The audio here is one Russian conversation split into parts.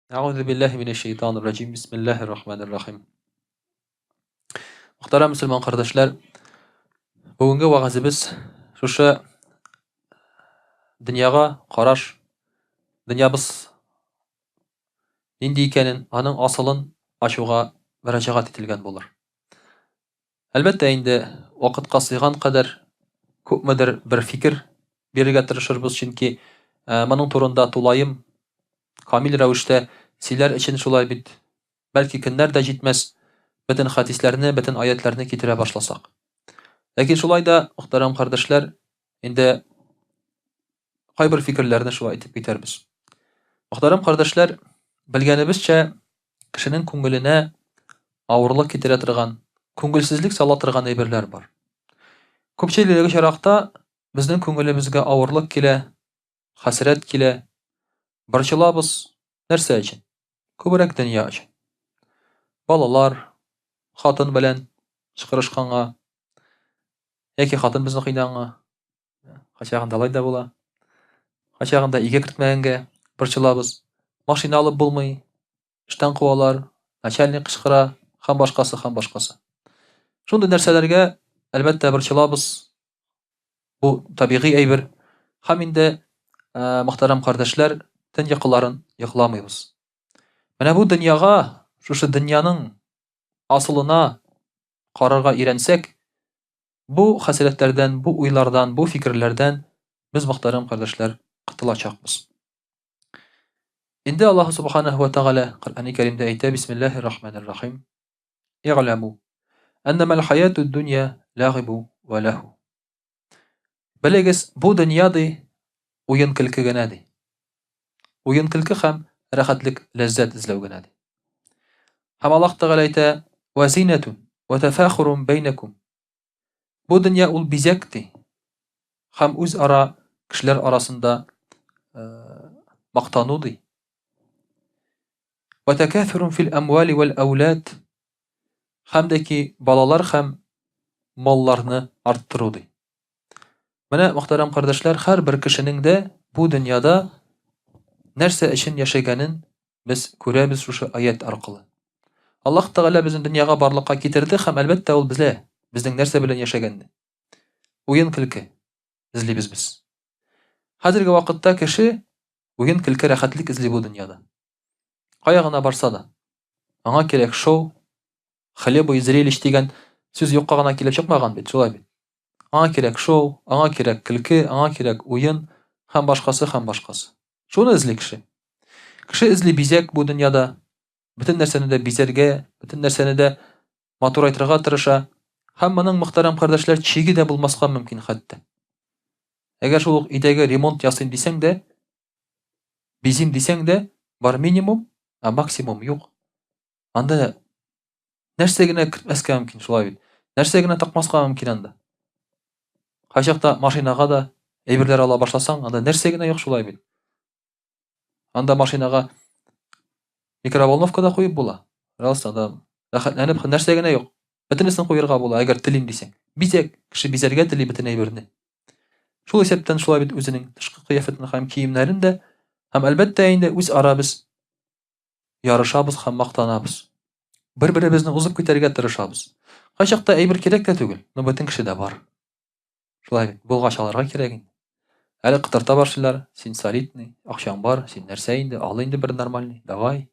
Әгъүзу биллаһи минеш шәйтанир раҗим. Бисмиллаһир рахманир рахим. Мөхтәрәм мөселман кардәшләр, бүгенге вәгазебез шушы дөньяга караш, дөньябыз нинди икәнен, аның асылын ачуга мөрәҗәгать ителгән булыр. Әлбәттә инде вакытка сыйган кадәр күпмедер бер фикер бирергә тырышырбыз, чөнки моның турында тулаем, камил рәвештә сөйләр өчен шулай бит бәлки көннәр дә җитмәс, бөтен хәдисләрне, бөтен аятларны китерә башласак. Ләкин шулай да, мөхтәрәм кардәшләр, инде кайбер фикерләрне шулай әйтеп китәрбез. Мөхтәрәм кардәшләр, белгәнебезчә, кешенең күңеленә авырлык китерә торган, күңелсезлек сала торган әйберләр бар. Күпчелек очракта безнең күңелебезгә авырлык килә, хәсрәт килә, борчылабыз нәрсә өчен? Күбрәк дөнья өчен. Балалар, хатын белән чыкырышканга, яки хатын безне кыйнаганга, кайчагында алай да була. Кайчагында өйгә кертмәгәнгә борчылабыз. Машина алып булмый, эштән куалар, начальник кычкыра, һәм башкасы, һәм башкасы. Шундый нәрсәләргә әлбәттә борчылабыз. Бу табигый әйбер. Һәм инде мөхтәрәм кардәшләр, төн йокыларын йокламыйбыз. Менә бу дөньяга, шушы дөньяның асылына карарга өйрәнсәк, бу хәсрәтләрдән, бу уйлардан, бу фикерләрдән без, мөхтәрәм кардәшләр, котылачакбыз. Инде Аллаһ субханаһу ва тәгалә Коръәни Кәримдә әйтә: Бисмиллаһир рахманир рахим. И'ламу аннамал хаятуд дунья лагъибу ва лаху. Белегез, бу дөнья ди уен көлке генә ди. Уен көлке һәм рәхәтлек, ләззәт эзләү генә ди. Һәм Аллаһ тәгалә әйтә: Ва зинатун ва тафахурун бәйнәкум. Бу дөнья ул бизәк ди. Һәм үз ара кешеләр арасында мактану ди. Ва такафурун фил амвали вал аулад. Һәм дә ки балалар һәм малларны арттыру ди. Менә, мөхтәрәм кардәшләр, һәрбер кешенең дә бу дөньяда нәрсә өчен яшәгәнен без күрәбез шушы аят аркылы. Аллаһ тәгалә безне дөньяга барлыкка китерде һәм әлбәттә ул безнең нәрсә белән яшәгәнне. Уен көлке эзлибез без. Хәзерге вакытта кеше уен көлке, рәхәтлек эзли бу дөньяда. Кая гына барса да, аңа кирәк шоу, хлеба и зрелищ дигән сүз юкка гына килеп чыкмаган бит, шулай бит. Аңа кирәк шоу, аңа кирәк көлке, аңа кирәк уен һәм башкасы, һәм башкасы. Шуны эзли кеше. Кеше эзли бизәк бу дөньяда, бөтен нәрсәне дә бизәргә, бөтен нәрсәне дә матурайтырга тырыша. Һәм моның, мөхтәрәм кардәшләр, чиге дә булмаска мөмкин хәтта. Әгәр шул ук өйдәге ремонт ясыйм дисәң дә, бизим дисәң дә, бар минимум, максимум юк. Анда нәрсә генә кертмәскә мөмкин, шулай бит. Нәрсә генә такмаска мөмкин анда. Кайчакта машинага да әйберләр ала башласаң, анда нәрсә генә юк, шулай бит. Анда машинага микроволновка да куеп була. Пожалуйста, анда рәхәтләнеп нәрсә генә юк. Бөтенесен куярга була, әгәр телим дисәң. Бизәк, кеше бизәргә тели бөтен әйберне. Шул исәптән шулай бит үзенең тышкы кыяфәтен һәм киемнәрен дә, һәм әлбәттә инде үз арабыз ярышабыз һәм мактанабыз. Бер-беребезне узып китәргә тырышабыз. Кайчакта әйбер кирәк тә түгел, но бөтен кешедә бар. Шулай бит, булгач аларга кирәк инде. Әле кытырта башлыйлар, син солидный, акчаң бар, син нәрсә инде, ал инде бер нормальный, давай.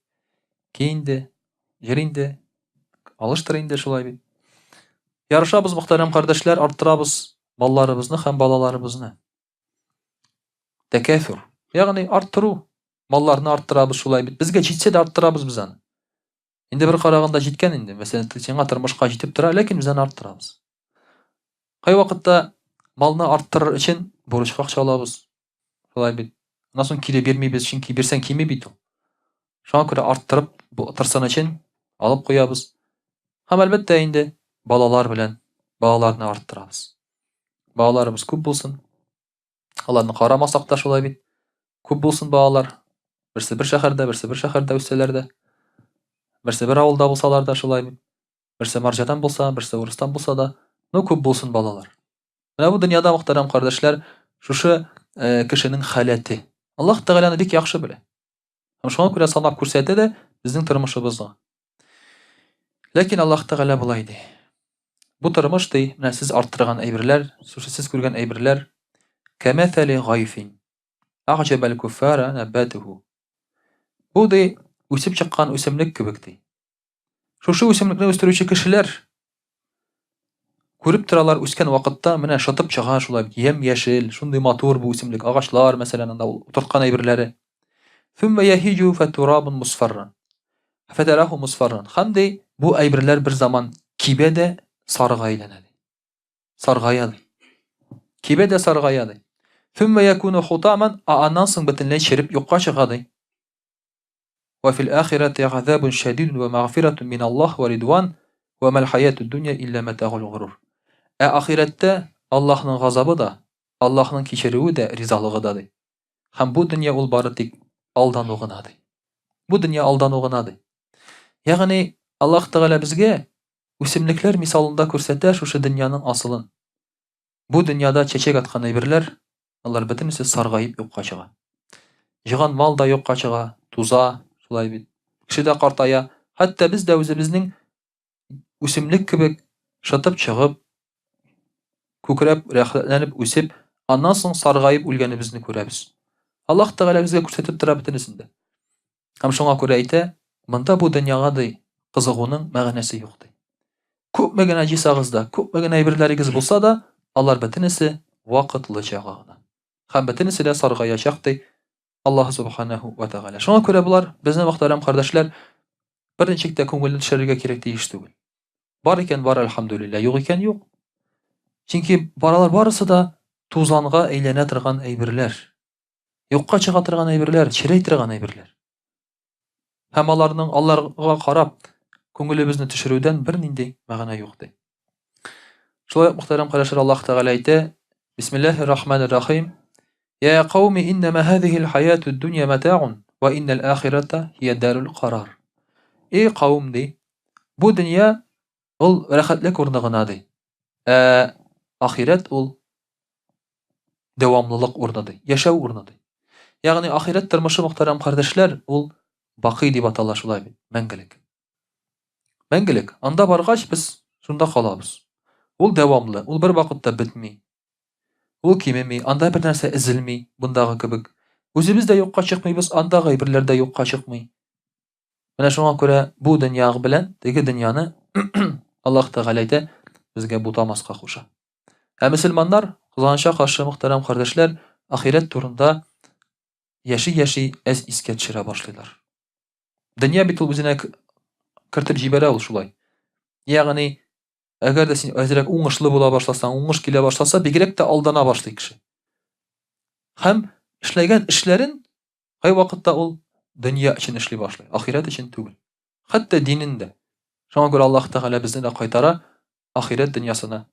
Ки инде, йөр инде, алыштыр инде, шулай бит. Ярышабыз, мөхтәрәм кардәшләр, арттырабыз малларыбызны һәм балаларыбызны. Тәкәфүр, ягъни арттыру. Малларны арттырабыз, шулай бит. Безгә җитсә дә арттырабыз без аны. Инде бер караганда җиткән инде. Мәсәлән, сиңа тормышка җитеп тора, ләкин без аны арттырабыз. Кай вакытта малны арттырыр өчен бурычка акча алабыз. Шулай бит. Аннан соң кире бирмибез, чөнки бирсәң кими бит ул. Шуңа күрә арттырып, бу тырсын өчен алып куябыз. Һәм әлбәттә инде балалар белән балаларны арттырабыз. Балаларыбыз күп булсын. Аларны карамасак та шулай бит. Күп булсын балалар. Берсе бер шәһәрдә, берсе бер шәһәрдә үссәләр дә. Берсе бер авылда булсалар да шулай бит. Берсе марҗадан булса, берсе урыстан булса да, ну күп булсын балалар. Менә бу дөньяда, мөхтәрәм кардәшләр, шушы кешенең халәте. Аллаһ тәгаләне бик яхшы белә. Һәм шуңа күрә санап күрсәтә дә безнең тормышыбызга. Ләкин Аллаһ Тәгалә булай ди. Бу тормыш ди, менә сез арттырган әйберләр, сез күргән әйберләр, кәмәсәли гайфин. А'җабал куффара набатуһу. Бу ди, үсеп чыккан үсемлек кебек ди. Шушы үсемлекне үстерүче кешеләр күреп торалар үскән вакытта менә шытып чыга шулай ям-яшел, шундый матур бу үсемлек, агачлар, мәсәлән, анда утырткан әйберләре. Thumma yahiju faturabun musfarran. Фатараху мусфарран. Һәм ди, бу әйберләр бер заман кибә дә сарыга әйләнә ди. Саргая ди. Кибә дә саргая ди. Thumma yakunu хутаман, аннан соң бөтенләй череп юкка чыга ди. Ва фил ахирати газабун шадидун ва магфиратун мин Аллаһ ва ридван ва мал хаятуд дунья илля матагул гурур. Ахирәттә Аллаһның газабы да, Аллаһның кичерүе дә, ризалыгы да ди. Һәм бу дөнья ул бары тик алдану гына ди. Бу дөнья алдану гына ди. Ягъни Аллаһ Тәгалә безгә үсемлекләр мисалында күрсәтә шушы дөньяның асылын. Бу дөньяда чәчәк аткан әйберләр, алар бөтенесе саргаеп юкка чыга. Җыган мал да юкка чыга, туза, шулай бит. Кеше дә картая, хәтта без дә үзебезнең үсемлек кебек шытып чыгып, күкрәп, рәхәтләнеп үсеп, аннан соң саргаеп үлгәнебезне күрәбез. Аллаһ Тәгалә безгә күрсәтеп тора бөтенесен. Һәм шуңа күрә әйтә, монда бу дөньяга ди кызыгуның мәгънәсе юк ди. Күпме генә җисагызда, күпме генә әйберләрегез булса да, алар бөтенесе вакытлыча гына. Һәм бөтенесе дә саргаячак ди Аллаһ Субханаһу ва Тәгалә. Шуңа күрә булар, безнең мөхтәрәм кардәшләр, бер ничек тә күңелне төшерергә кирәк тиеш түгел. Бар икән бар, әлхәмдүлилләh, юк икән юк. Чөнки баралар барысы да тузанга әйләнә торган әйберләр. Юкка чыга торган әйберләр, черәй торган әйберләр. Һәм аларга карап, күңелебезне төшерүдән бернинди мәгънә юк ди. Шулай ук мөхтәрәм кардәшләр, Аллаһ Тәгалә әйтә: Бисмиллаһир-рахманир-рахим. Я кауми, иннама һазихил хаятуд дунья матаъун ва иннал ахирата хия дарул карар. Эй кавм ди, бу дөнья ул рәхәтлек урыны гына ди. Ахират ул дәвамлылык урыны ди, яшәү урыны ди. Ягъни ахират тормышы, мөхтәрәм кардәшләр, ул бакый дип атала шулай бит, мәңгелек. Мәңгелек. Анда баргач без шунда калабыз. Ул дәвамлы, ул бер вакытта бетми. Ул кимеми, анда бер нәрсә эзелми, бундагы кебек. Үзебез дә юкка чыкмыйбыз, андагы әйберләр дә юкка чыкмый. Менә шуңа күрә бу дөнья белән теге дөньяны Аллаһ Тәгалә әйтә, безгә бутамаска куша. Ә мөселманнар, кызганычка каршы, мөхтәрәм кардәшләр, ахират турында яши-яши искә төшерә башлыйлар. Дөнья бит ул үзенә кертеп җибәрә ул шулай. Ягъни, әгәр дә син әзрәк уңышлы була башласаң, уңыш килә башласа, бигрәк тә алдана башлый кеше. Һәм эшләгән эшләрен кай вакытта ул дөнья өчен эшли башлый, ахират өчен түгел. Хәтта динендә. Шуңа күрә Аллаһ Тәгалә безне дә кайтара ахират дөньясына.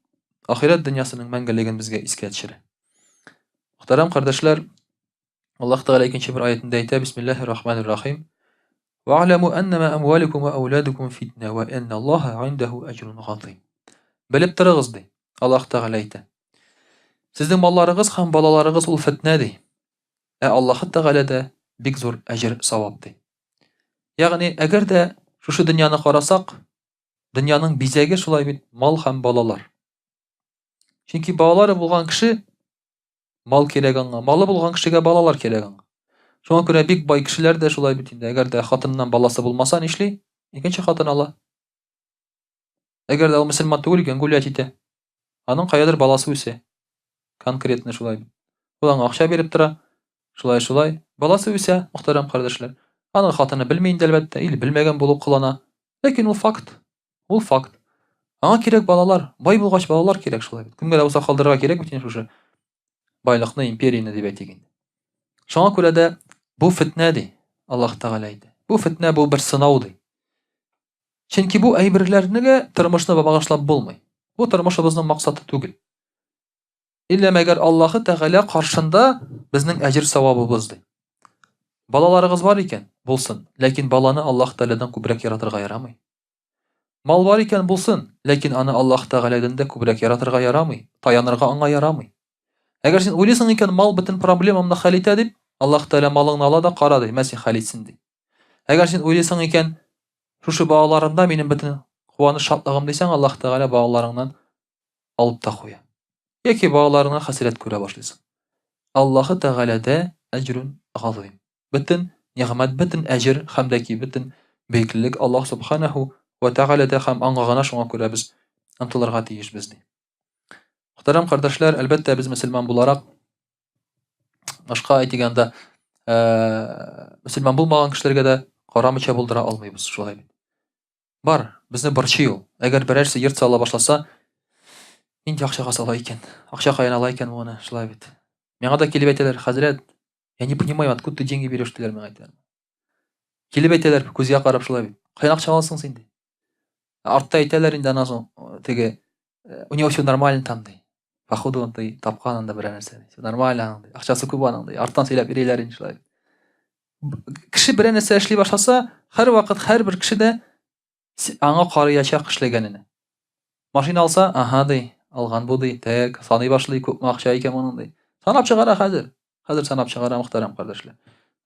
Ахират дөньясының мәңгелеген безгә искә төшерә. Мөхтәрәм кардәшләр, Аллаһ Тәгалә икенче бер аятында әйтә: Бисмиллаһир-рахманир-рахим. وَاعْلَمُوا أَنَّمَا أَمْوَالُكُمْ وَأَوْلَادُكُمْ فِتْنَةٌ وَأَنَّ اللَّهَ عِندَهُ أَجْرٌ عَظِيمٌ. Белеп торыгыз ди. Аллаһ Тәгалә әйтә. Сезнең малларыгыз һәм балаларыгыз ул фитнә ди. Аллаһ Тәгаләдә бик зур әҗр савап ди. Ягъни, әгәр дә шушы дөньяны карасак, дөньяның бизәге шулай бит мал һәм балалар. Чөнки балалары булган кеше мал кирәк аңа, малы булган кешегә балалар кирәк аңа. Шуңа күрә бик бай кешеләр дә шулай бит инде. Әгәр дә хатыннан баласы булмаса, нишли? Икенче хатын ала. Әгәр дә ул мөселман түгел икән, гулять итә. Аның каядыр баласы үсә. Конкретно шулай. Ул аңа акча биреп тора. Шулай. Баласы үсә, мөхтәрәм кардәшләр. Аның хатыны белми инде әлбәттә, или белмәгән булып кылана. Ләкин ул факт. Ул факт. Аңа кирәк балалар, бай булгач балалар кирәк шулай. Кемгә дә булса калдырырга кирәк бит инде шушы байлыкны, империяны дип әйтик инде. Шуңа күрә дә бу фитнә ди, Аллаһ Тәгалә әйтә. Бу фитнә, бу бер сынау ди. Чөнки бу әйберләрне тормышны багышлап булмый. Бу тормышыбызның максаты түгел. Илля мәгәр Аллаһ Тәгалә каршында безнең әҗр савабыбыз ди. Балаларыгыз бар икән, булсын, ләкин баланы Аллаһ Тәгаләдән күбрәк яратырга ярамый. Мал бар икән, булсын, ләкин аны Аллаһ Тәгаләдән дә күбрәк яратырга ярамый, таянырга аңа ярамый. Әгәр син уйлыйсың икән, мал бөтен проблемамны хәл итә дип, Аллаһ Тәала малыңны ала да кара ди, мәсих хәл итсен ди. Әгәр син уйлыйсың икән, шушы балаларымда минем бөтен куаныч шатлыгым дисәң, Аллаһ Тәала балаларыңнан алып та куя. Яки балаларыңа хәсрәт күрә башлыйсың. Аллаһ Тәгаләдә әҗрун газим. Бөтен нигъмәт, бөтен әҗр һәм дә ки бөтен бәйеклек Аллаһ Субханаһу ва Тәгаләдә һәм аңа шуңа күрә без омтылырга тиешбез ди. Мөхтәрәм кардәшләр, әлбәттә без мөселман буларак, башка әйтгәндә, мөселман булмаган кешеләргә дә карамыйча булдыра алмыйбыз, шулай бит. Бар, безне борчый ул. Әгәр берәрсе йорт сала башласа, нинди акчага сала икән? Акча каян ала икән моны, шулай бит. Миңа да килеп әйтәләр, хәзрәт, я не понимаю, откуда ты деньги берешь, диләр миңа әйтәләр. Килеп әйтәләр, күзгә карап шулай бит. Каян акча аласың син ди. Артта әйтәләр инде аннан соң, теге, у него всё нормально там ди. Походу он ди, тапкан анда бер нәрсә ди. Всё нормально ди. Акчасы күп аның ди. Арттан сөйләп йөриләр инде шулай. Кеше бер нәрсә эшли башласа, һәрвакыт һәрбер кеше дә аңа карыячак эшләгәненә. Машина алса, аха ди, алган бу ди, так, саный башлый, күпме акча икән моның ди. Санап чыгара хәзер. Хәзер санап чыгара, мөхтәрәм кардәшләр.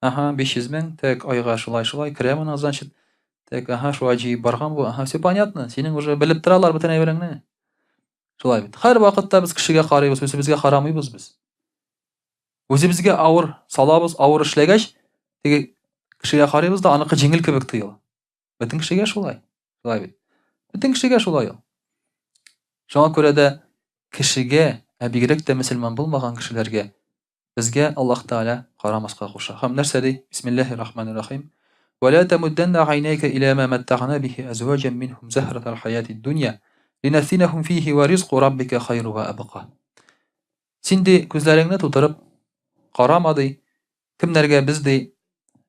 Аха, 500 мең, так, айга шулай керә моның, значит. Так, аха, шулай җыеп барган бу. Аха, всё понятно. Синең уже белеп торалар бөтен әйбереңне. Шулай бит. Һәр вакытта без кешегә карыйбыз, үзебезгә карамыйбыз без. Үзебезгә авыр салабыз, авыр эшләгәч, теге кешегә карыйбыз да аныкы җиңел кебек тоела. Бөтен кешегә шулай. Шулай бит. Бөтен кешегә шулай ул. Шуңа күрә дә кешегә, бигрәк тә мөселман булмаган кешеләргә безгә Аллаһ Тәгалә карамаска куша. Һәм нәрсә ди? Бисмиллаһир-рахманир-рахим. ولا تمدن عينيك إلى ما متعنا به أزواجا منهم زهرة الحياة الدنيا لنفتنهم فيه ورزق ربك خير وأبقى. Син ди күзләреңне тутырып карама ди. Кемнәргә без ди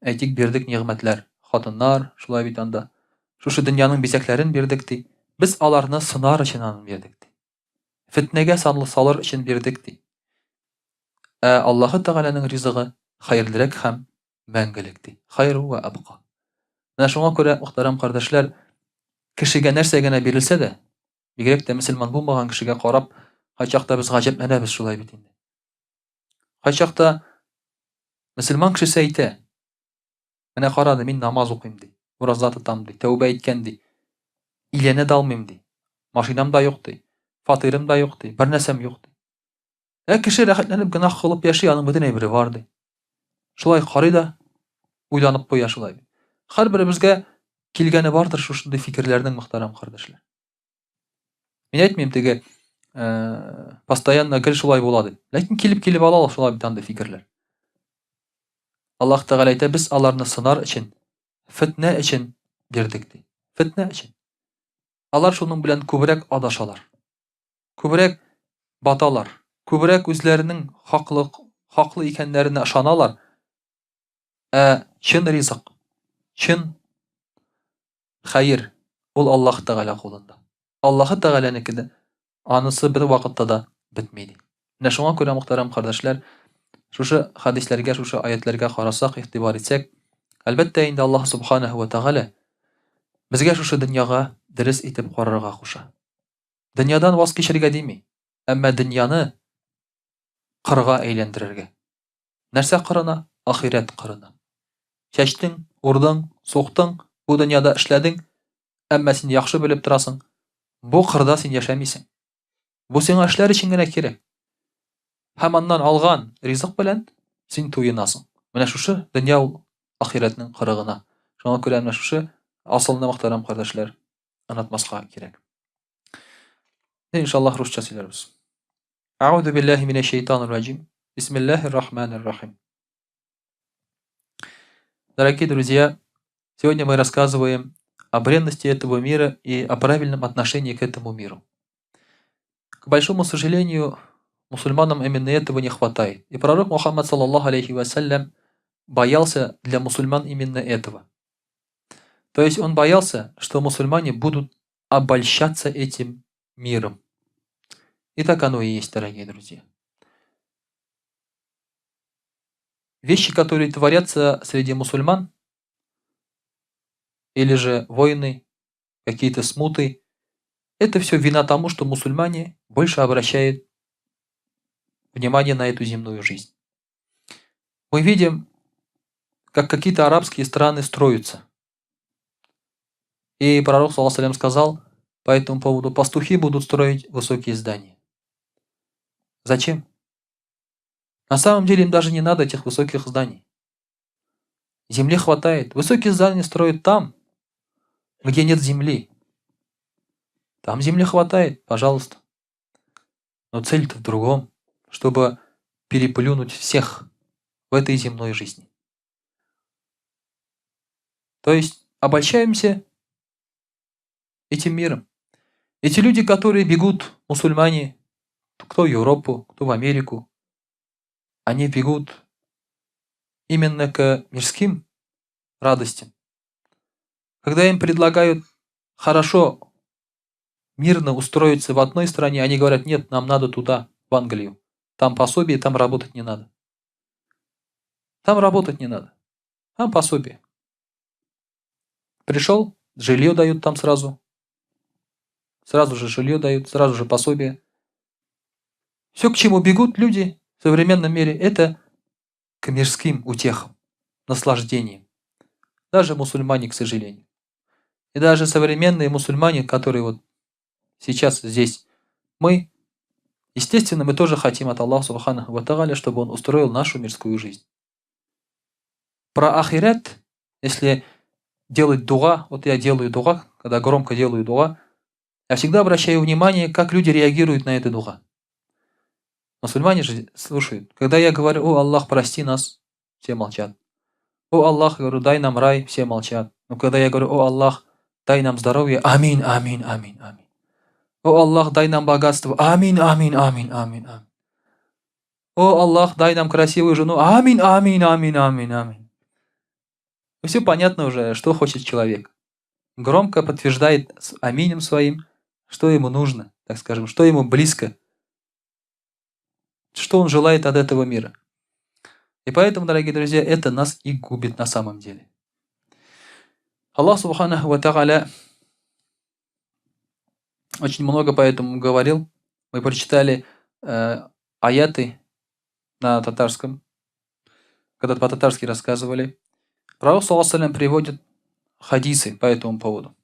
әйтик бирдек нигъмәтләр, хатыннар, шулай бит анда. Шушы дөньяның бизәкләрен бирдек ди. Без аларны сынар өчен аны бирдек ди. Фитнәгә салыр өчен бирдек ди. Аллаһ Тәгаләнең ризыгы хәерлерәк һәм мәңгелек ди. Хәйру ва абqa. Менә шуңа күрә, мөхтәрәм кардәшләр, кешегә нәрсә генә бирелсә дә, бигрәк тә мөселман булмаган кешегә карап, кайчакта без гаҗәпләнәбез шулай бит инде. Кайчакта мөселман кешесе әйтә, менә карады, мин намаз укыйм ди, ураза тотам ди, тәүбә иткән ди, иләнә дә алмыйм ди, машинам да юк ди, фатирым да юк ди, бер нәрсәм юк ди. Кеше рәхәтләнеп гөнаһ кылып яши, аның бөтен әйбере бар ди. Шулай карый да уйланып куя шулай. Һәрберебезгә килгәне бардыр шушындый фикерләрнең, мөхтәрәм кардәшләр. Мин әйтмим теге, постоянно гел шулай була ди. Ләкин килеп алалар шулай бит анда фикерләр. Аллаһ Тәгалә әйтә, без аларны сынар өчен, фитнә өчен бирдек ди. Фитнә өчен. Алар шуның белән күбрәк адашалар. Күбрәк баталар. Күбрәк үзләренең хаклы икәннәренә ышаналар. Чын ризык, чын хәер ул Аллаһ Тәгалә кулында. Аллаһ Тәгаләнекедә анысы бер вакытта да бетми ди. Менә шуңа күрә, мөхтәрәм кардәшләр, шушы хадисләргә, шушы аятларга карасак, игътибар итсәк, әлбәттә инде Аллаһ Субханаһу ва Тәгалә безгә шушы дөньяга дөрес итеп карарга куша. Дөньядан ваз кичерергә дими, әмма дөньяны кырга әйләндерергә. Нәрсә кырына? Ахирәт кырына. Чәчтең, урдың, суктың, бу дөньяда эшләдең, әмма син яхшы белеп торасың, бу кырда син яшәмисең. Бу сиңа эшләр өчен генә кирәк. Һәм аннан алган ризык белән син туенасың. Менә шушы дөнья ул ахирәтнең кырыгына. Шуңа күрә менә шушы асылны, мөхтәрәм кардәшләр, онытмаска кирәк. Иншаллаһ русча сөйләрбез. Аузу биллаһи минәш шәйтанир раҗим. Бисмиллаһир-рахманир-рахим. Дорогие друзья, сегодня мы рассказываем о бренности этого мира и о правильном отношении к этому миру. К большому сожалению, мусульманам именно этого не хватает. И пророк Мухаммад, саллаллаху алейхи вассалям, боялся для мусульман именно этого. То есть он боялся, что мусульмане будут обольщаться этим миром. И так оно и есть, дорогие друзья. Вещи, которые творятся среди мусульман, или же войны, какие-то смуты, это все вина тому, что мусульмане больше обращают внимание на эту земную жизнь. Мы видим, как какие-то арабские страны строятся. И пророк, саллаллаху алейхи ва саллям, сказал по этому поводу: пастухи будут строить высокие здания. Зачем? На самом деле им даже не надо этих высоких зданий. Земли хватает. Высокие здания строят там, где нет земли. Там земли хватает, пожалуйста. Но цель-то в другом, чтобы переплюнуть всех в этой земной жизни. То есть обольщаемся этим миром. Эти люди, которые бегут, мусульмане, кто в Европу, кто в Америку, они бегут именно к мирским радостям. Когда им предлагают хорошо, мирно устроиться в одной стране, они говорят: нет, нам надо туда, в Англию. Там пособие, там работать не надо. Там работать не надо. Там пособие. Пришел, жилье дают там сразу. Сразу же жилье дают, сразу же пособие. Все, к чему бегут люди в современном мире, это к мирским утехам, наслаждениям. Даже мусульмане, к сожалению. И даже современные мусульмане, которые вот сейчас здесь, мы, естественно, мы тоже хотим от Аллаха Субханаху ва Тааля, чтобы Он устроил нашу мирскую жизнь. Про ахират, если делать дуа, вот я делаю дуа, когда громко делаю дуа, я всегда обращаю внимание, как люди реагируют на это дуа. Мусульмане же слушают. Когда я говорю: о Аллах, прости нас, все молчат. О Аллах, говорю, дай нам рай, все молчат. Но когда я говорю: о Аллах, дай нам здоровье, амин, амин, амин, амин. О Аллах, дай нам богатство, амин, амин, амин, амин, амин. О Аллах, дай нам красивую жену, амин, амин, амин, амин, амин. Все понятно уже, что хочет человек. Громко подтверждает с аминем своим, что ему нужно, так скажем, что ему близко, что он желает от этого мира. И поэтому, дорогие друзья, это нас и губит на самом деле. Аллах Субханаху ва Тааля очень много по этому говорил. Мы прочитали аяты на татарском, когда по-татарски рассказывали. Пророк, саллаллаху алейхи ва саллям, приводит хадисы по этому поводу.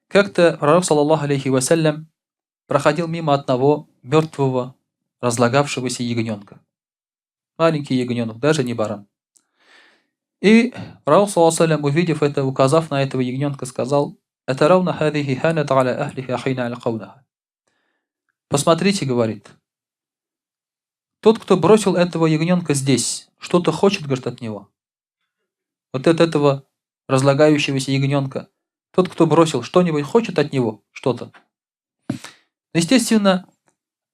Как-то пророк, саллаллаху алейхи ва саллям, проходил мимо одного мертвого, разлагавшегося ягненка. Маленький ягненок, даже не баран. И пророк, саллаллаху алейхи ва саллям, увидев это, указав на этого ягненка, сказал: «Атарауна хадихи ханат аля ахлихи ахина аль-каунаха». Посмотрите, говорит, тот, кто бросил этого ягненка здесь, что-то хочет, говорит, от него. Вот от этого разлагающегося ягненка. Тот, кто бросил, что-нибудь хочет от него, что-то. Естественно,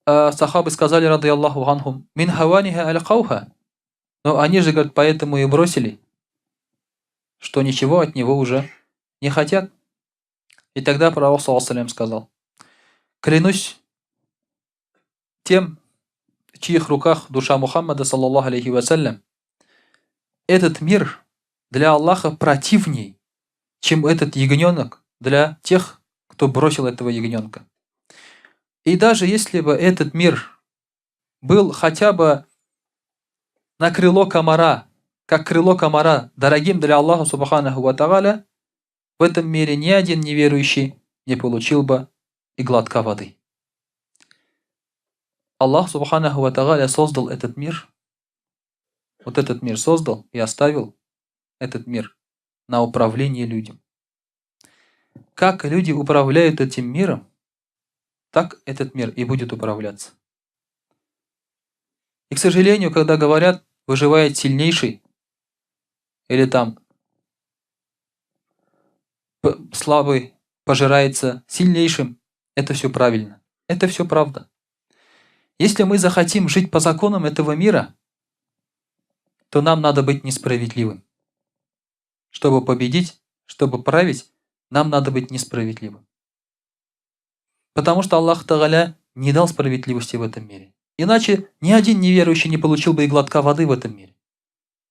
сахабы сказали, рады Аллаху анхум, мин хаваниха аль-кауха. Но они же, говорят, поэтому и бросили, что ничего от него уже не хотят. И тогда пророк, саллаллаху алейхи ва саллям, сказал: клянусь тем, в чьих руках душа Мухаммада, саллаллаху алейхи ва саллям, этот мир для Аллаха противней, чем этот ягненок для тех, кто бросил этого ягненка. И даже если бы этот мир был хотя бы на крыло комара, как крыло комара, дорогим для Аллаха Субханаху ва Тааля, в этом мире ни один неверующий не получил бы и глотка воды. Аллах Субханаху ва Тааля создал этот мир, вот этот мир создал и оставил этот мир на управление людям. Как люди управляют этим миром, так этот мир и будет управляться. И, к сожалению, когда говорят, выживает сильнейший, или там слабый пожирается сильнейшим, это все правильно. Это все правда. Если мы захотим жить по законам этого мира, то нам надо быть несправедливым. Чтобы победить, чтобы править, нам надо быть несправедливым. Потому что Аллах Тааля не дал справедливости в этом мире. Иначе ни один неверующий не получил бы и глотка воды в этом мире.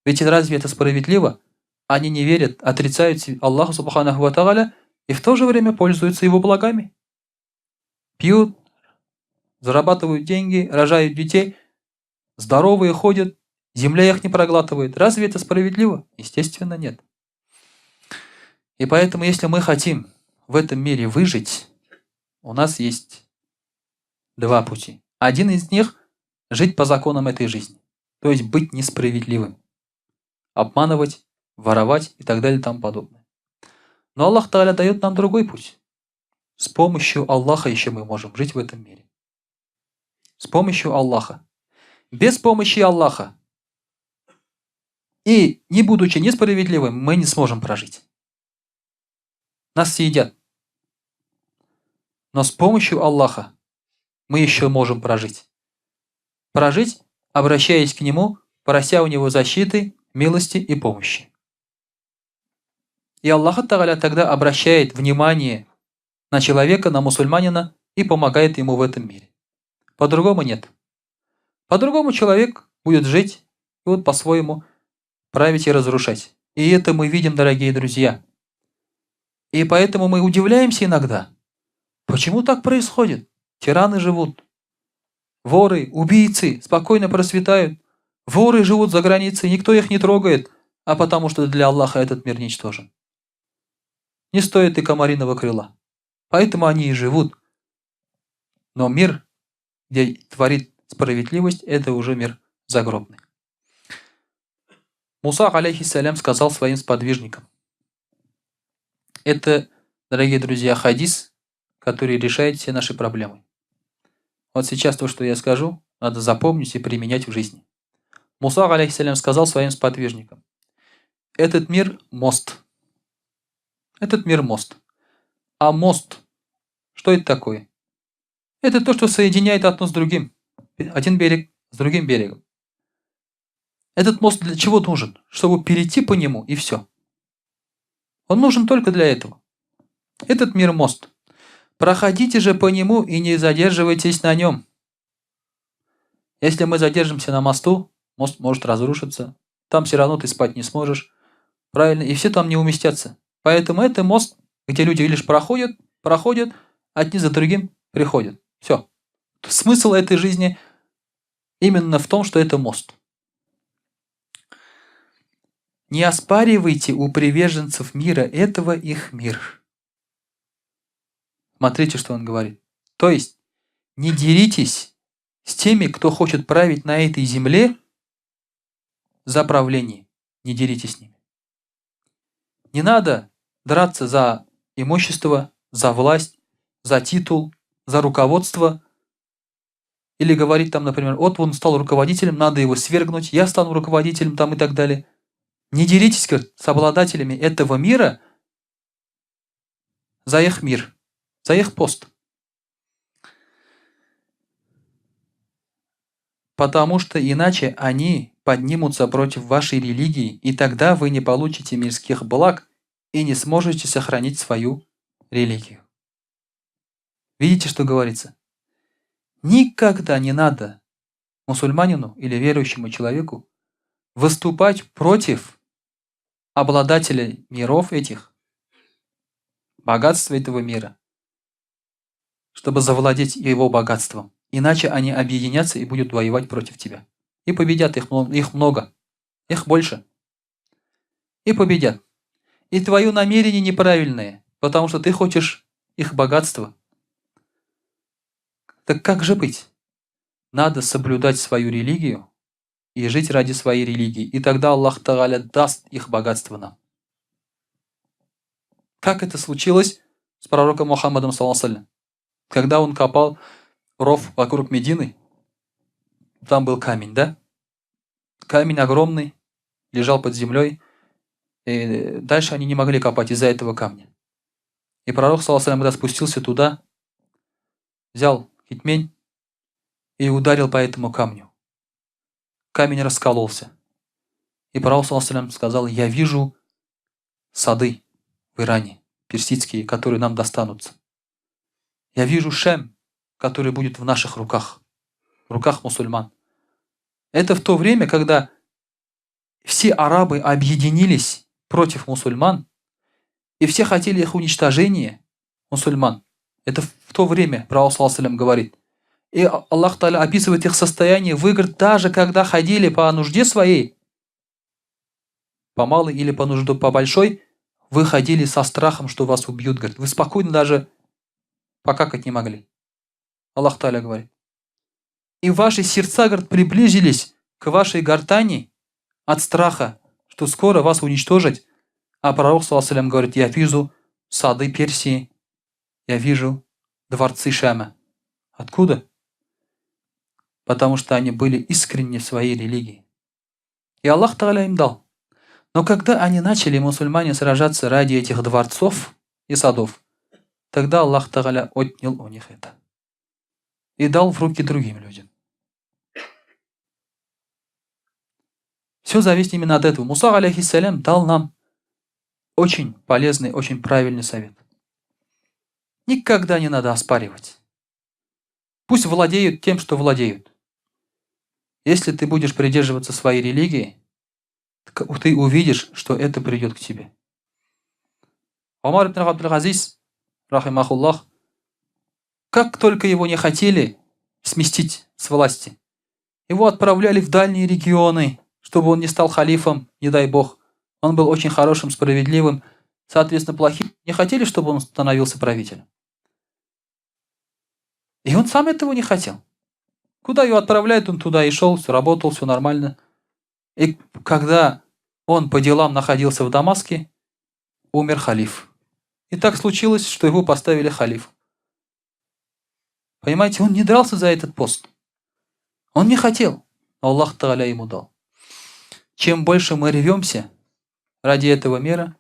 Ведь разве это справедливо? Они не верят, отрицают Аллаха Субханаху ва Тааля и в то же время пользуются Его благами. Пьют, зарабатывают деньги, рожают детей, здоровые ходят Земля их не проглатывает. Разве это справедливо? Естественно, нет. И поэтому, если мы хотим в этом мире выжить, у нас есть два пути. Один из них – жить по законам этой жизни. То есть быть несправедливым. Обманывать, воровать и так далее и тому подобное. Но Аллах Тааля дает нам другой путь. С помощью Аллаха еще мы можем жить в этом мире. С помощью Аллаха. Без помощи Аллаха и не будучи несправедливым, мы не сможем прожить. Нас съедят. Но с помощью Аллаха мы еще можем прожить. Прожить, обращаясь к Нему, прося у Него защиты, милости и помощи. И Аллах Тааля тогда обращает внимание на человека, на мусульманина и помогает ему в этом мире. По-другому нет. По-другому человек будет жить и вот по-своему править и разрушать. И это мы видим, дорогие друзья. И поэтому мы удивляемся иногда. Почему так происходит? Тираны живут. Воры, убийцы спокойно процветают. Воры живут за границей, никто их не трогает, а потому что для Аллаха этот мир ничтожен. Не стоит и комариного крыла. Поэтому они и живут. Но мир, где творит справедливость, это уже мир загробный. Муса, алейхиссалям, сказал своим сподвижникам. Это, дорогие друзья, хадис, который решает все наши проблемы. Вот сейчас то, что я скажу, надо запомнить и применять в жизни. Муса, алейхиссалям, сказал своим сподвижникам. Этот мир – мост. Этот мир – мост. А мост, что это такое? Это то, что соединяет одно с другим. Один берег с другим берегом. Этот мост для чего нужен? Чтобы перейти по нему и все. Он нужен только для этого. Этот мир – мост. Проходите же по нему и не задерживайтесь на нем. Если мы задержимся на мосту, мост может разрушиться. Там все равно ты спать не сможешь. Правильно? И все там не уместятся. Поэтому это мост, где люди лишь проходят, одни за другим приходят. Все. Смысл этой жизни именно в том, что это мост. Не оспаривайте у приверженцев мира этого их мир. Смотрите, что он говорит. То есть, не деритесь с теми, кто хочет править на этой земле за правление. Не деритесь с ними. Не надо драться за имущество, за власть, за титул, за руководство. Или говорить там, например, вот он стал руководителем, надо его свергнуть, я стану руководителем там и так далее. Не деритесь с обладателями этого мира за их мир, за их пост. Потому что иначе они поднимутся против вашей религии, и тогда вы не получите мирских благ и не сможете сохранить свою религию. Видите, что говорится? Никогда не надо мусульманину или верующему человеку выступать против обладателя миров этих, богатства этого мира, чтобы завладеть его богатством. Иначе они объединятся и будут воевать против тебя. И победят, их много, их больше. И победят. И твое намерение неправильное, потому что ты хочешь их богатства. Так как же быть? Надо соблюдать свою религию и жить ради своей религии. И тогда Аллах Тааля даст их богатство нам. Как это случилось с пророком Мухаммадом, саллаллаху, когда он копал ров вокруг Медины, там был камень, да? Камень огромный, лежал под землей, и дальше они не могли копать из-за этого камня. И пророк, саллаллаху, когда спустился туда, взял китмень и ударил по этому камню. Камень раскололся. И пророк, саллаллаху, сказал, я вижу сады в Иране, персидские, которые нам достанутся. Я вижу Шем, который будет в наших руках, в руках мусульман. Это в то время, когда все арабы объединились против мусульман, и все хотели их уничтожения, мусульман. Это в то время, пророк саллаллаху говорит, И Аллах Та'аля описывает их состояние. Вы, говорит, даже когда ходили по нужде своей, по малой или по нужде по большой, вы ходили со страхом, что вас убьют. Говорит, вы спокойно даже покакать не могли. Аллах Та'аля говорит. И ваши сердца, говорит, приблизились к вашей гортани от страха, что скоро вас уничтожат. А пророк, саллаллаху алейхи, говорит, я вижу сады Персии, я вижу дворцы Шама. Откуда? Потому что они были искренни в своей религии. И Аллах Та'аля им дал. Но когда они начали, мусульмане, сражаться ради этих дворцов и садов, тогда Аллах Та'аля отнял у них это. И дал в руки другим людям. Все зависит именно от этого. Муса, алейхиссалям, дал нам очень полезный, очень правильный совет. Никогда не надо оспаривать. Пусть владеют тем, что владеют. Если ты будешь придерживаться своей религии, ты увидишь, что это придет к тебе. Умар ибн Абдул-Азиз, рахимахуллах, как только его не хотели сместить с власти, его отправляли в дальние регионы, чтобы он не стал халифом, не дай бог. Он был очень хорошим, справедливым, соответственно, плохим. Не хотели, чтобы он становился правителем. И он сам этого не хотел. Куда его отправляют, он туда и шел, все работал, все нормально. И когда он по делам находился в Дамаске, умер халиф. И так случилось, что его поставили халифом. Понимаете, он не дрался за этот пост. Он не хотел, но Аллах Та'аля ему дал. Чем больше мы рвемся ради этого мира,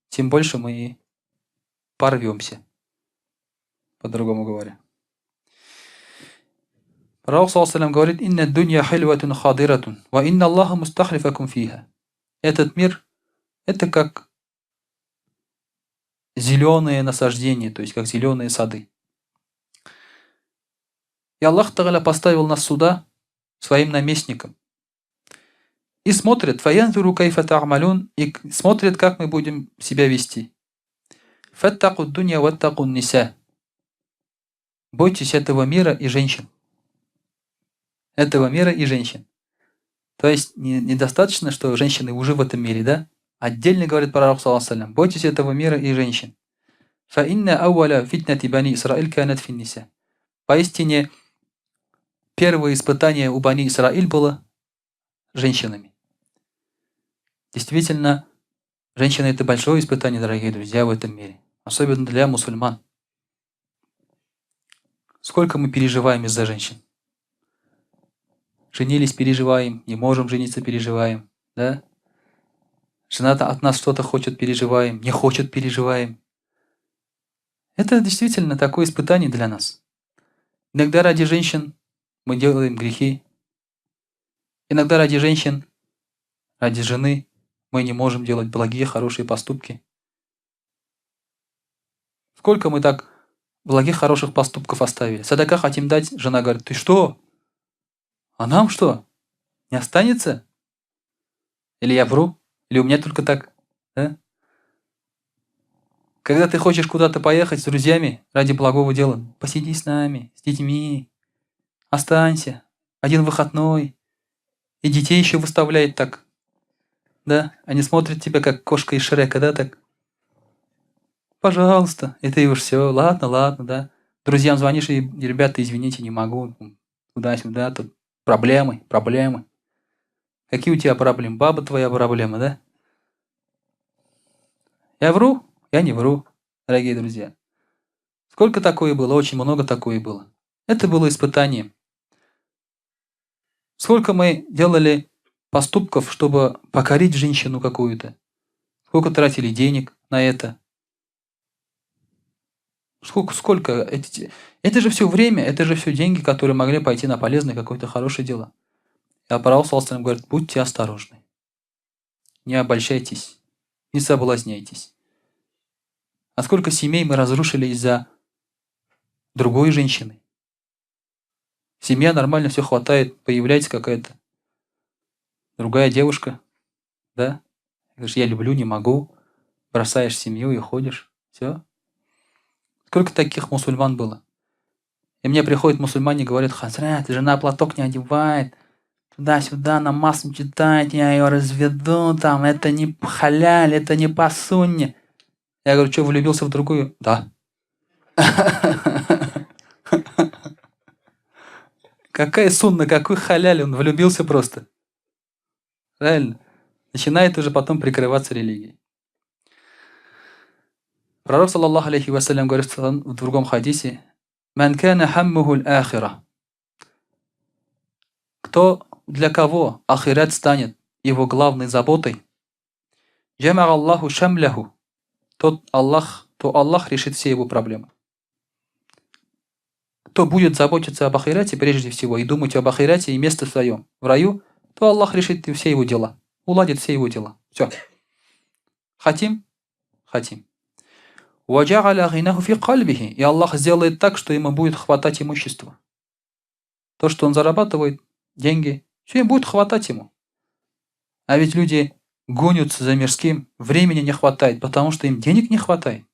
тем больше мы и порвемся. По-другому говоря. Пророк, саллаллаху алейхи, говорит: «Инна дунья хильватун хадиратун, ва инна Аллаха мустахлифакум фиха». Этот мир – это как зеленые насаждения, то есть как зеленые сады. И Аллах Та'аля поставил нас сюда своим наместником. И смотрит, фаянзуру кайфа та'малун, и смотрит, как мы будем себя вести. Фаттаку дунья ваттаку ниса. Бойтесь этого мира и женщин. Этого мира и женщин. То есть недостаточно, что женщины уже в этом мире, да? Отдельно говорит пророк, саллаллаху алейхи, бойтесь этого мира и женщин. Фа инна ауаля фитнати бани Исраиль канат фин ниса. Поистине, первое испытание у Бани Исраиль было женщинами. Действительно, женщина – это большое испытание, дорогие друзья, в этом мире. Особенно для мусульман. Сколько мы переживаем из-за женщин? Женились, переживаем, не можем жениться, переживаем. Да? Жена от нас что-то хочет, переживаем, не хочет, переживаем. Это действительно такое испытание для нас. Иногда ради женщин мы делаем грехи. Иногда ради женщин, ради жены мы не можем делать благие, хорошие поступки. Сколько мы так благих, хороших поступков оставили. Садака хотим дать, жена говорит: ты что? А нам что? Не останется? Или я вру? Или у меня только так? Да? Когда ты хочешь куда-то поехать с друзьями ради благого дела, посиди с нами, с детьми, останься, один выходной. И детей еще выставляет так. Да? Они смотрят тебя, как кошка из Шрека, да, так? Пожалуйста. И ты уж все, ладно, ладно, да. Друзьям звонишь, и ребята, извините, не могу. Туда-сюда, тут проблемы. Какие у тебя проблемы? Баба твоя проблема, да? Я вру? Я не вру, дорогие друзья. Сколько такое было? Очень много такое было. Это было испытание. Сколько мы делали поступков, чтобы покорить женщину какую-то? Сколько тратили денег на это? Сколько? Это же все время, это же все деньги, которые могли пойти на полезное какое-то хорошее дело. И пророк, саллаллаху алейхи, говорит: будьте осторожны. Не обольщайтесь, не соблазняйтесь. А сколько семей мы разрушили из-за другой женщины? Семья нормально, все хватает, появляется какая-то другая девушка, да? Говоришь: я люблю, не могу. Бросаешь семью и ходишь. Все. Сколько таких мусульман было? И мне приходят мусульмане и говорят: «Хазрат, жена платок не одевает, туда-сюда, намаз не читает, я ее разведу, там, это не халяль, это не по сунне». Я говорю: «Что, влюбился в другую?» «Да». Какая сунна, какой халяль, он влюбился просто. Правильно? Начинает уже потом прикрываться религией. Пророк, саллаллаху алейхи вассалям, говорит в другом хадисе: «Ман кана хаммуху аль-ахира». Кто, для кого ахират станет его главной заботой, «Джамаа Аллаху шамляху», то Аллах решит все его проблемы. Кто будет заботиться об ахирате прежде всего и думать об ахирате и месте своем в раю, то Аллах решит все его дела, уладит все его дела. Все. Хотим? Хотим. «Ваджа'аля гинаху фи кальбихи», и Аллах сделает так, что ему будет хватать имущества. То, что он зарабатывает, деньги, все будет хватать ему. А ведь люди гонятся за мирским, времени не хватает, потому что им денег не хватает.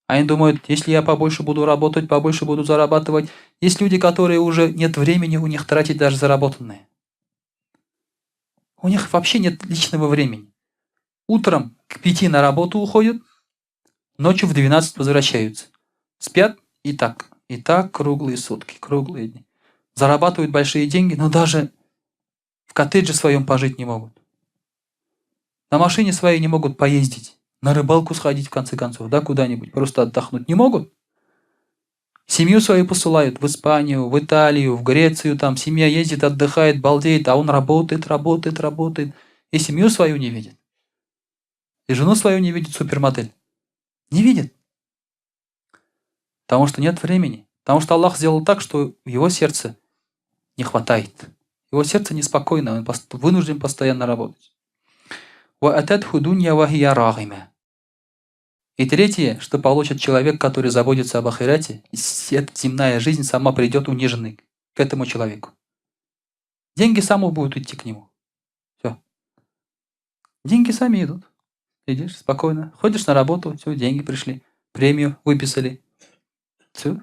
Они думают, если я побольше буду работать, побольше буду зарабатывать. Есть люди, которые уже нет времени у них тратить даже заработанное. У них вообще нет личного времени. Утром к 5 на работу уходят, ночью в 12 возвращаются. Спят и так круглые сутки, круглые дни. Зарабатывают большие деньги, но даже в коттедже своем пожить не могут. На машине своей не могут поездить. На рыбалку сходить, в конце концов, да, куда-нибудь, просто отдохнуть не могут. Семью свою посылают в Испанию, в Италию, в Грецию, там семья ездит, отдыхает, балдеет, а он работает, и семью свою не видит. И жену свою не видит, супермодель. Не видит. Потому что нет времени. Потому что Аллах сделал так, что в его сердце не хватает. Его сердце неспокойно, он вынужден постоянно работать. И третье, что получит человек, который заботится об ахирате, эта земная жизнь сама придет униженной к этому человеку. Деньги сами будут идти к нему. Все. Деньги сами идут. Идешь спокойно. Ходишь на работу, все, деньги пришли. Премию выписали. Все.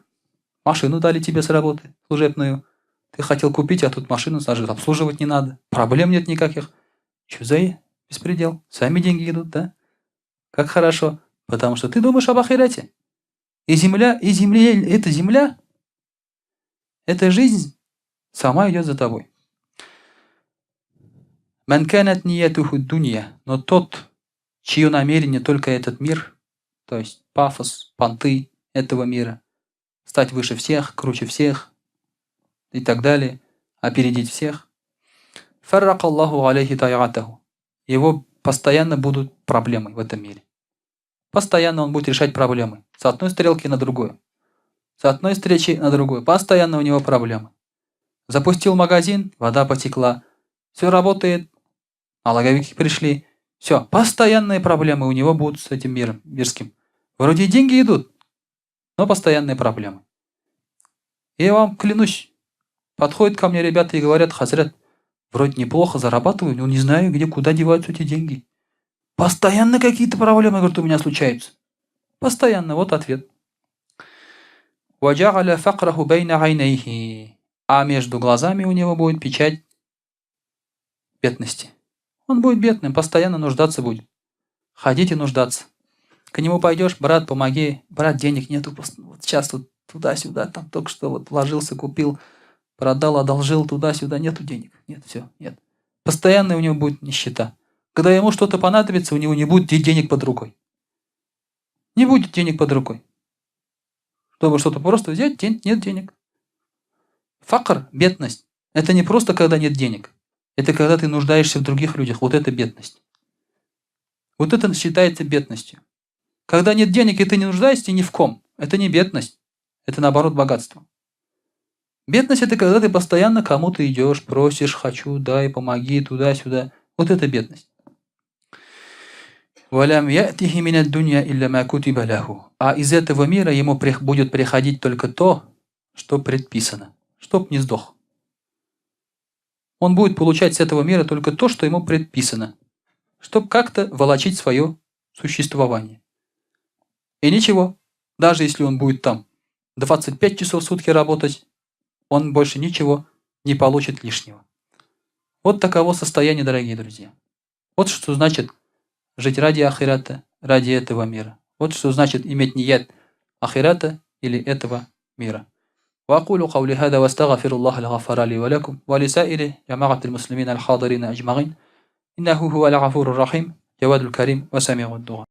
Машину дали тебе с работы, служебную. Ты хотел купить, а тут машину даже обслуживать не надо. Проблем нет никаких. Что за беспредел? Сами деньги идут, да? Как хорошо. Потому что ты думаешь об ахирате. И эта земля, эта жизнь сама идет за тобой. Ман канат ниятуху дунья, но тот, чье намерение только этот мир, то есть пафос, понты этого мира, стать выше всех, круче всех и так далее, опередить всех, фаррака Аллаху алейхи тайатаху. Его постоянно будут проблемы в этом мире. Постоянно он будет решать проблемы. С одной стрелки на другую. С одной встречи на другую. Постоянно у него проблемы. Запустил магазин, вода потекла. Все работает. Налоговики пришли. Все, постоянные проблемы у него будут с этим миром, мирским. Вроде и деньги идут, но постоянные проблемы. И я вам клянусь, подходят ко мне ребята и говорят: «Хазрат, вроде неплохо зарабатываю, но не знаю, куда деваются эти деньги. Постоянно какие-то проблемы, говорят, у меня случаются». Постоянно, вот ответ. «Ваджа'аля факраху байна айнайхи». А между глазами у него будет печать бедности. Он будет бедным, постоянно нуждаться будет. Ходить и нуждаться. К нему пойдешь: «Брат, помоги». «Брат, денег нету, вот сейчас вот туда-сюда, там только что вот вложился, купил, продал, одолжил, туда-сюда, нету денег». Нет, все, нет. Постоянно у него будет нищета. Когда ему что-то понадобится, у него не будет денег под рукой. Не будет денег под рукой. Чтобы что-то просто взять, нет денег. Факр, бедность, это не просто когда нет денег. Это когда ты нуждаешься в других людях. Вот это бедность. Вот это считается бедностью. Когда нет денег, и ты не нуждаешься ни в ком, это не бедность. Это наоборот богатство. Бедность — это когда ты постоянно кому-то идешь, просишь: «Хочу, дай, помоги», туда-сюда. Вот это бедность. А из этого мира ему будет приходить только то, что предписано, чтоб не сдох. Он будет получать с этого мира только то, что ему предписано, чтоб как-то волочить свое существование. И ничего, даже если он будет там 25 часов в сутки работать, он больше ничего не получит лишнего. Вот таково состояние, дорогие друзья. Вот что значит жить ради ахирата, ради этого мира. Вот что значит иметь ният ахирата или этого мира. وأقول قولي هذا واستغفر الله الغفار لي ولكم ولسائر جماعة المسلمين الحاضرين أجمعين إنه هو الغفور الرحيم جواد الكريم وسميع الدعاء.